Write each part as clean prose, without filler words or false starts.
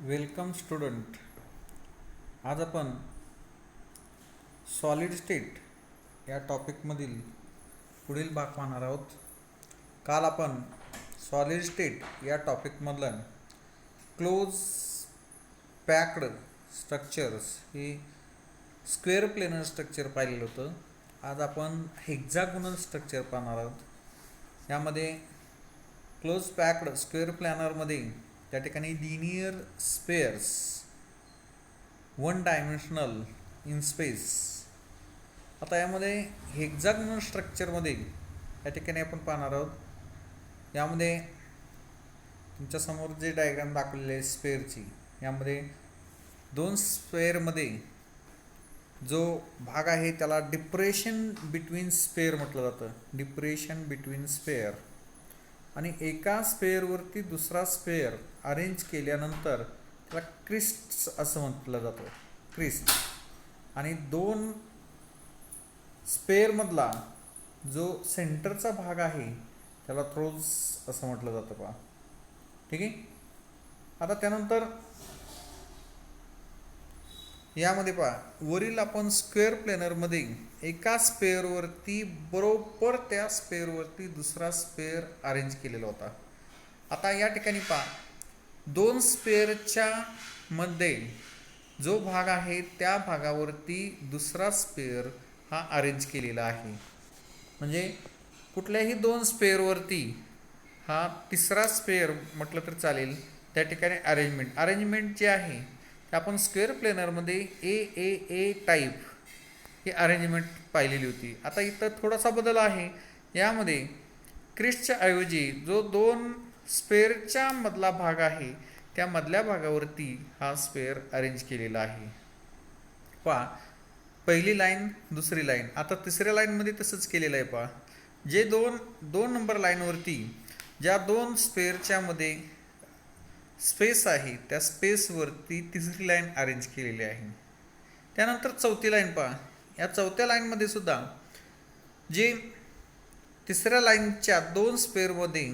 Welcome student. आज आपण solid state या टॉपिकमधील पुढील भाग पाहणार आहोत. काल आपण सॉलिड स्टेट या टॉपिकमधलं क्लोज पॅक्ड स्ट्रक्चर्स हे स्क्वेअर प्लेनर स्ट्रक्चर पाहिलेलं होतं. आज आपण हेक्झागोनल स्ट्रक्चर पाहणार आहोत. यामध्ये क्लोज पॅक्ड स्क्वेअर प्लॅनरमध्ये त्या ठिकाणी linear spares one dimensional in space. आता यामध्ये हेक्झागोनल स्ट्रक्चरमध्ये या ठिकाणी आपण पाहणार आहोत. यामध्ये तुमच्यासमोर जे डायग्राम दाखवलेले आहे स्पेअरची, यामध्ये दोन स्पेअरमध्ये जो भाग आहे त्याला डिप्रेशन बिटवीन स्पेअर म्हटलं जातं. Depression between spare. आणि एका स्पेअरवरती दुसरा स्पेअर अरेंज केल्यानंतर त्याला क्रिस्ट असं म्हटलं जातं. क्रिस्ट. आणि दोन स्पेअरमधला जो सेंटरचा भाग आहे त्याला थ्रोज असं म्हटलं जातं. पहा, ठीक आहे. आता त्यानंतर यामध्ये पहा, वरील आपण स्क्वेअर प्लेनरमध्ये एका स्पेअरवरती बरोबर त्या स्पेअरवरती दुसरा स्पेअर अरेंज केलेला होता. आता या ठिकाणी पहा, दोन स्पेअरच्या मध्ये जो भाग आहे त्या भागावरती दुसरा स्पेअर हा अरेंज केलेला आहे. म्हणजे कुठल्याही दोन स्पेअरवरती हा तिसरा स्पेअर म्हटलं तर चालेल. त्या ठिकाणी अरेंजमेंट जे आहे ते आपण स्क्वेअर प्लेनरमध्ये ए टाईप ही अरेंजमेंट पाहिलेली होती. आता इथं थोडासा बदल आहे. यामध्ये क्रिस्टच्या ऐवजी जो दोन स्पेअरच्या मधला भाग आहे त्या मधल्या भागावरती हा स्पेअर अरेंज केलेला आहे. पहा, पहिली लाईन, दुसरी लाईन. आता तिसऱ्या लाईनमध्ये तसंच केलेलं आहे. पहा, जे दोन नंबर लाईनवरती ज्या दोन स्पेअरच्या मध्ये स्पेस आहे त्या स्पेसवरती तिसरी लाईन अरेंज केलेली आहे. त्यानंतर चौथी लाईन पहा. या चौथ्या लाईनमध्ये सुद्धा जे तिसऱ्या लाईनच्या दोन स्पेअरमध्ये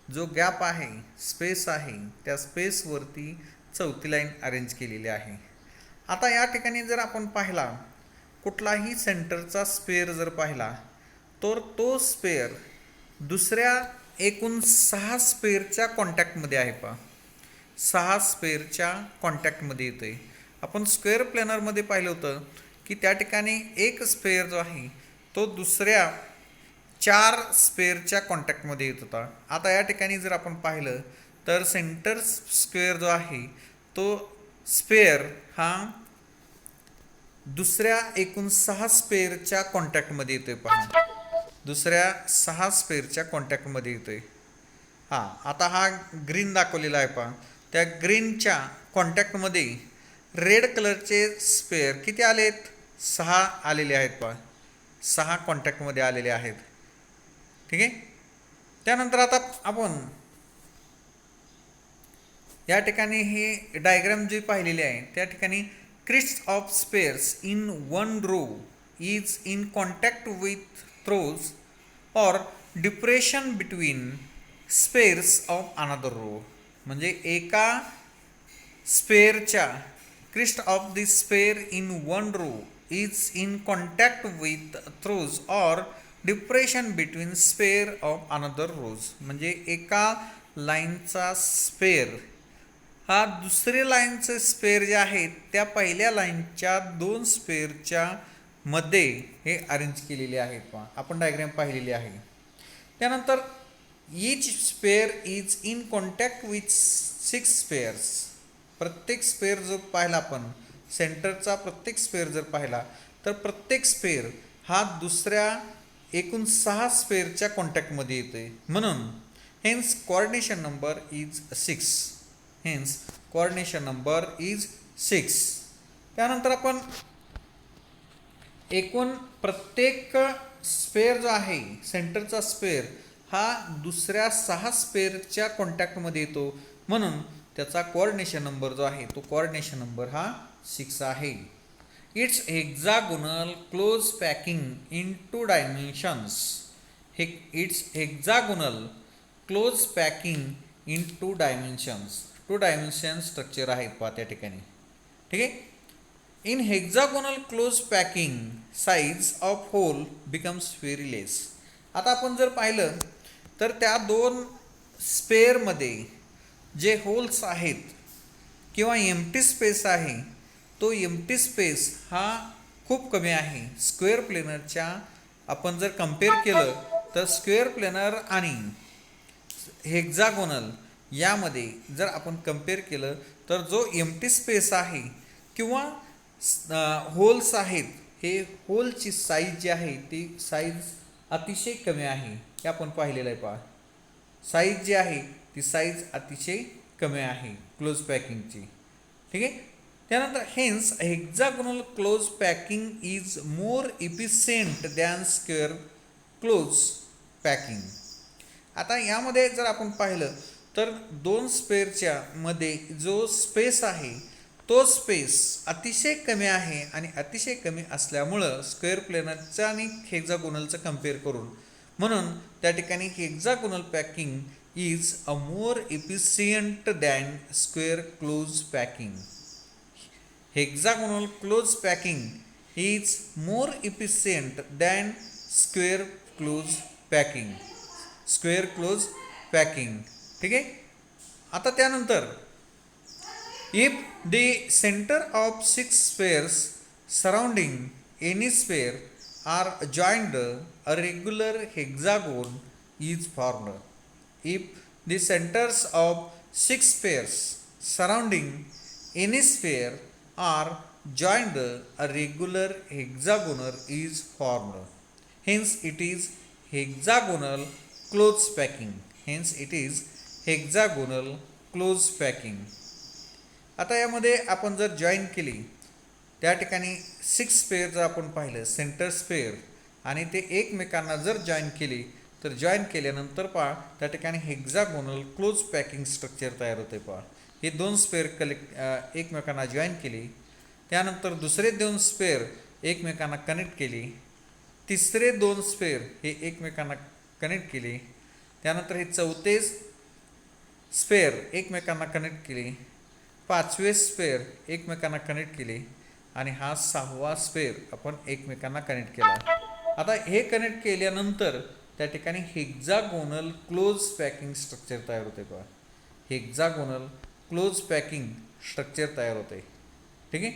जो गॅप आहे, स्पेस आहे, त्या स्पेसवरती चौथी लाईन अरेंज केलेली आहे. आता या ठिकाणी जर आपण पाहिला, कुठलाही सेंटरचा स्पेअर जर पाहिला तर तो स्पेअर दुसऱ्या एकूण 6 स्पेअरच्या कॉन्टॅक्टमध्ये आहे. पहा, 6 स्पेअरच्या कॉन्टॅक्टमध्ये येतोय. आपण स्क्वेअर प्लेनरमध्ये पाहिलं होतं की त्या ठिकाणी एक स्पेअर जो आहे तो दुसऱ्या 4 स्पेअरच्या कॉन्टॅक्टमध्ये येत होता. आता या ठिकाणी जर आपण पाहिलं तर सेंटर स्क्वेअर जो आहे तो स्पेअर हा दुसऱ्या एकूण 6 स्पेअरच्या कॉन्टॅक्टमध्ये येतोय. पहा, दुसऱ्या 6 स्पेअरच्या कॉन्टॅक्टमध्ये येतोय. आता हा ग्रीन दाखवलेला आहे. पहा, त्या ग्रीनच्या कॉन्टॅक्टमध्ये रेड कलरचे स्पेअर किती आलेत? 6 आलेले आहेत. पहा, 6 कॉन्टॅक्टमध्ये आलेले आहेत. ठीक आहे. त्यानंतर आता आपण या ठिकाणी हे डायग्राम जे पाहिलेले आहे त्या ठिकाणी crest of spheres in one row is in contact with troughs और depression between spheres of another row. म्हणजे एका स्पेअरच्या crest of the sphere in one row is in contact with troughs और depression between sphere of another rows. म्हणजे एका लाईनचा spare हा दुसऱ्या लाईनचे स्पेअर जे आहेत त्या पहिल्या लाईनच्या 2 स्पेअरच्या मध्ये हे अरेंज केलेले आहेत. पहा, आपण डायग्राम पाहिलेली आहे. त्यानंतर each sphere is in contact with 6 spares. प्रत्येक स्पेअर जो पाहिला आपण, सेंटरचा प्रत्येक स्पेअर जर पाहिला तर प्रत्येक स्पेअर हा दुसऱ्या एकूण 6 स्पेअरच्या कॉन्टॅक्टमध्ये येतोय. म्हणून hence coordination number is 6. Hence coordination number is 6. त्यानंतर आपण एकूण प्रत्येक स्पेअर जो आहे सेंटरचा स्पेअर हा दुसऱ्या 6 स्पेअरच्या कॉन्टॅक्टमध्ये येतो. म्हणून त्याचा कोऑर्डिनेशन नंबर जो आहे तो कोऑर्डिनेशन नंबर हा 6 आहे. It's hexagonal close packing in 2 dimensions. It's hexagonal close packing in 2 dimensions. Two dimension structure आहेत पहा त्या ठिकाणी. ठीक आहे. In hexagonal close packing size of hole becomes very less. आता आपण जर पाहिलं तर त्या दोन स्पेअरमध्ये जे होल्स आहेत किंवा एम्प्टी स्पेस आहे तो एम्प्टी स्पेस हा खूप कमी आहे. स्क्वेअर प्लेनरच्या आपण जर कम्पेअर केलं तर स्क्वेअर प्लेनर आणि हेक्झागोनल यामध्ये जर आपण कम्पेअर केलं तर जो एम्प्टी स्पेस आहे किंवा होल्स आहेत हे होलची साईज जी आहे ती साईज अतिशय कमी आहे. हे आपण पाहिलेलं आहे पहा. साईज जी आहे ती साईज अतिशय कमी आहे क्लोज पॅकिंगची. ठीक आहे. त्यानंतर hence hexagonal close packing is more efficient than square close packing. आता यामध्ये जर आपण पाहिलं तर दोन स्पेअरच्या मध्ये जो स्पेस आहे तो स्पेस अतिशय कमी आहे आणि अतिशय कमी असल्यामुळं स्क्वेअर प्लेनरचं आणि हेक्झागोनलचं कम्पेअर करून म्हणून त्या ठिकाणी hexagonal packing is a more efficient than square close packing. Hexagonal close packing is more efficient than square close packing. Square close packing. ठीक आहे. आता त्यानंतर if the center of six spheres surrounding any sphere are joined, a regular hexagon is formed. If the centers of six spheres surrounding any sphere are joined, a regular hexagon is formed. Hence it is hexagonal close packing. Hence it is hexagonal close packing. आता यामध्ये आपण जर join केली त्या ठिकाणी six spare जर आपण पाहिलं सेंटर स्पेअर आणि ते एकमेकांना जर जॉईन केली तर जॉईन केल्यानंतर पहा त्या ठिकाणी हेक्झागोनल क्लोज पॅकिंग स्ट्रक्चर तयार होते. पहा हे दोन स्पेअर एकमेकांना जॉईन केली त्यानंतर दुसरे दोन स्पेअर एकमेकांना कनेक्ट केली तिसरे दोन स्पेअर हे एकमेकांना कनेक्ट केले त्यानंतर हे चौथे स्पेअर एकमेकांना कनेक्ट केले पाचवे स्पेअर एकमेकांना कनेक्ट केले आणि हा सहावा स्पेअर आपण एकमेकांना कनेक्ट केला. आता हे कनेक्ट केल्यानंतर त्या ठिकाणी हेक्झागोनल क्लोज पॅकिंग स्ट्रक्चर तयार होते. पहा हेक्झागोनल क्लोज पॅकिंग स्ट्रक्चर तयार होते. ठीक आहे.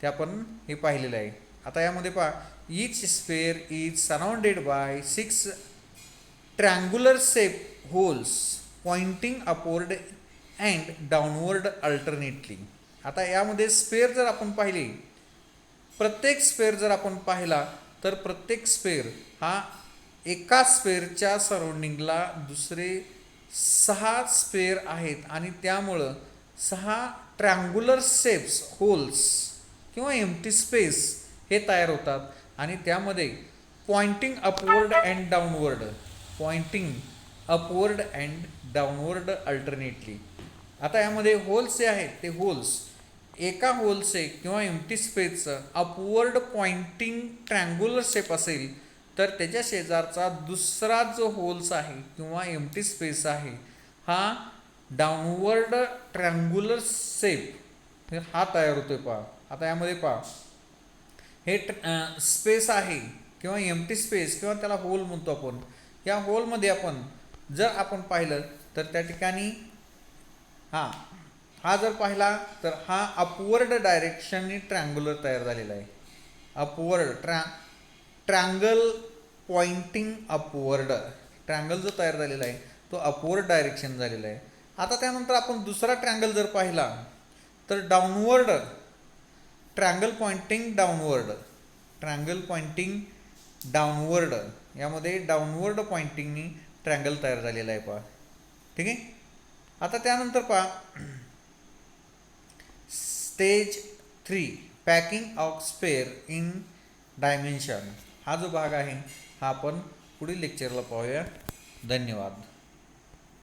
ते आपण हे पाहिलेलं आहे. आता यामध्ये पहा each sphere is surrounded by six triangular shape holes pointing upward and downward alternately. आता यामध्ये स्पेअर जर आपण पाहिले प्रत्येक स्पेअर जर आपण पाहिला तर प्रत्येक स्पेअर हा एका स्पेअरच्या सराउंडिंगला दुसरे सहा स्पेअर आहेत आणि त्यामुळं सहा ट्रँग्युलर शेप्स होल्स किंवा एम्प्टी स्पेस हे तयार होतात आणि त्यामध्ये pointing upward and downward pointing upward and downward alternately. आता यामध्ये होल्स जे आहेत ते होल्स एका होलचे किंवा एम्प्टी स्पेसचं अपवर्ड पॉइंटिंग ट्रँग्युलर शेप असेल तर त्याच्या शेजारचा दुसरा जो होल्स आहे किंवा एम्प्टी स्पेस आहे हा डाऊनवर्ड ट्रँग्युलर शेप हा तयार होतोय. पहा आता यामध्ये पहा हे स्पेस आहे किंवा एम्प्टी स्पेस किंवा त्याला होल म्हणतो आपण. या होलमध्ये आपण जर आपण पाहिलं तर त्या ठिकाणी हा जर पाहिला तर हा अपवर्ड डायरेक्शननी ट्रँग्युलर तयार झालेला आहे. Upward triangle pointing upward triangle जो तयार झालेला आहे तो अपवर्ड डायरेक्शन झालेला आहे. आता त्यानंतर आपण दुसरा ट्रँगल जर पाहिला तर downward triangle pointing downward triangle pointing downward यामध्ये डाऊनवर्ड पॉइंटिंगनी ट्रँगल तयार झालेला आहे. पहा ठीक आहे. आता त्यानंतर पहा stage 3 packing of sphere in dimension हा जो भाग आहे हा आपण पुढील लेक्चरला पाहूया. धन्यवाद.